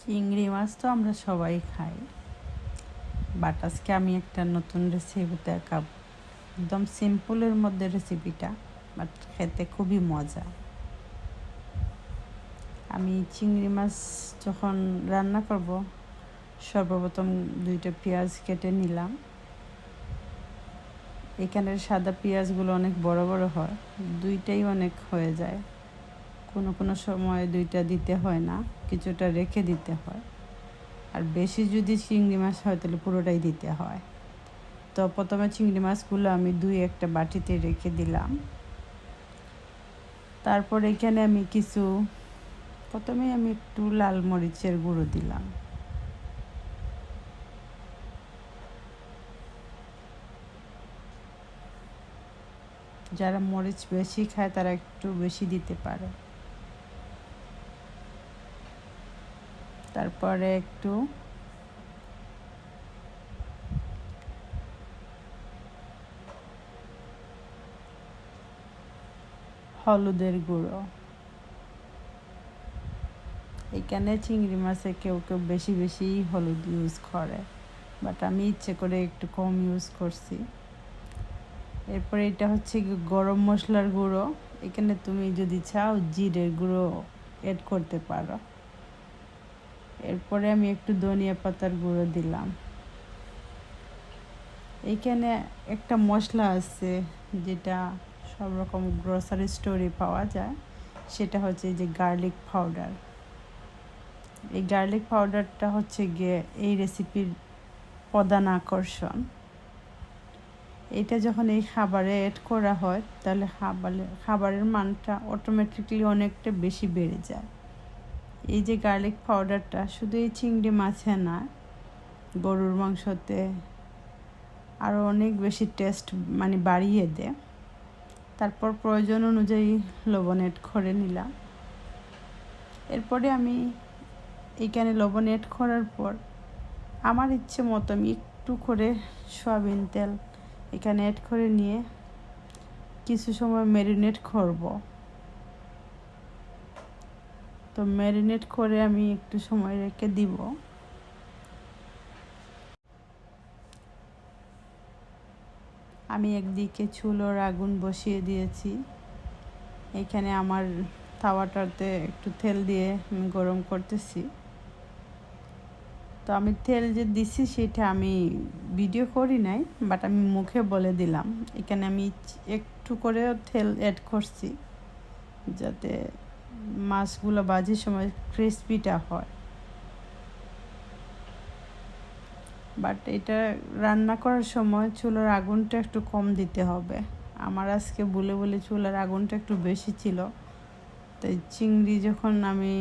চিংড়ি মাছ তো আমরা সবাই খাই, বাট আজকে আমি একটা নতুন রেসিপি দেখাবো। একদম সিম্পলের মধ্যে রেসিপিটা, বাট খেতে খুবই মজা। আমি চিংড়ি মাছ যখন রান্না করব, সর্বপ্রথম 2টা পেঁয়াজ কেটে নিলাম। এখানের সাদা পেঁয়াজগুলো অনেক বড় বড় হয়, 2টাই অনেক হয়ে যায়। কোনো কোনো সময় 2টা দিতে হয় না, কিছুটা রেখে দিতে হয়। আর বেশি যদি চিংড়ি মাছ হয় তাহলে পুরোটাই দিতে হয়। তো প্রথমে চিংড়ি মাছগুলো আমি একটা বাটিতে রেখে দিলাম। তারপর এখানে আমি প্রথমে আমি একটু লাল মরিচের গুঁড়ো দিলাম। যারা মরিচ বেশি খায় তারা একটু বেশি দিতে পারে। তারপরে একটু হলুদের গুঁড়ো। এখানে চিংড়ি মাছে কেউ কেউ বেশি বেশি হলুদ ইউজ করে, বাট আমি ইচ্ছে করে একটু কম ইউজ করছি। এরপরে এটা হচ্ছে গরম মশলার গুঁড়ো। এখানে তুমি যদি চাও জিরের গুঁড়ো অ্যাড করতে পারো। এরপরে আমি একটু ধনিয়া পাতার গুঁড়ো দিলাম। এইখানে একটা মশলা আছে যেটা সব রকম গ্রোসারি স্টোরে পাওয়া যায়, সেটা হচ্ছে যে গার্লিক পাউডার। এই গার্লিক পাউডারটা হচ্ছে গিয়ে এই রেসিপির প্রধান আকর্ষণ। এটা যখন এই খাবারে অ্যাড করা হয় তাহলে খাবারের মানটা অটোমেটিকলি অনেকটা বেশি বেড়ে যায়। এই যে গার্লিক পাউডারটা শুধু এই চিংড়ি মাছে না, গরুর মাংসতে আরও অনেক বেশি টেস্ট বাড়িয়ে দেয়। তারপর প্রয়োজন অনুযায়ী লবণ অ্যাড করে নিলাম। এরপরে আমি এইখানে লবণ অ্যাড করার পর আমার ইচ্ছে মতো আমি একটু করে সয়াবিন তেল এখানে অ্যাড করে নিয়ে কিছু সময় ম্যারিনেট করব। তো ম্যারিনেট করে আমি একটু সময় রেখে দিব। আমি একদিকে চুলোর আগুন বসিয়ে দিয়েছি। এখানে আমার তাওয়াটাতে একটু তেল দিয়ে আমি গরম করতেছি। তো আমি তেল যে দিছি সেটা আমি ভিডিও করি নাই, বাট আমি মুখে বলে দিলাম। এখানে আমি একটু করে তেল অ্যাড করছি যাতে মাছগুলো ভাজির সময় ক্রিসপিটা হয়। বাট এটা রান্না করার সময় চুলার আগুনটা একটু কম দিতে হবে। আমার আজকে বলে চুলার আগুনটা একটু বেশি ছিল, তাই চিংড়ি যখন আমি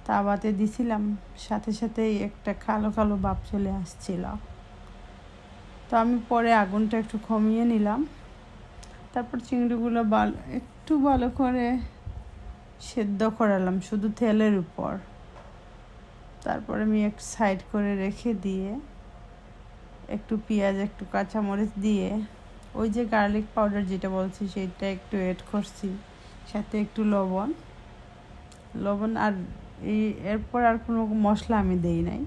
তাওয়াতে দিছিলাম সাথে সাথেই একটা কালো কালো ভাব চলে আসছিল। তো আমি পরে আগুনটা একটু কমিয়ে নিলাম। তারপর চিংড়িগুলো একটু ভালো করে সেদ্ধ করালাম শুধু তেলের উপর। তারপর আমি এক সাইড করে রেখে দিয়ে একটু পেঁয়াজ একটু কাঁচামরিচ দিয়ে ওই যে গার্লিক পাউডার যেটা বলছি সেটা একটু অ্যাড করছি, সাথে একটু লবণ আর এরপর আর কোনো মশলা আমি দেই নাই।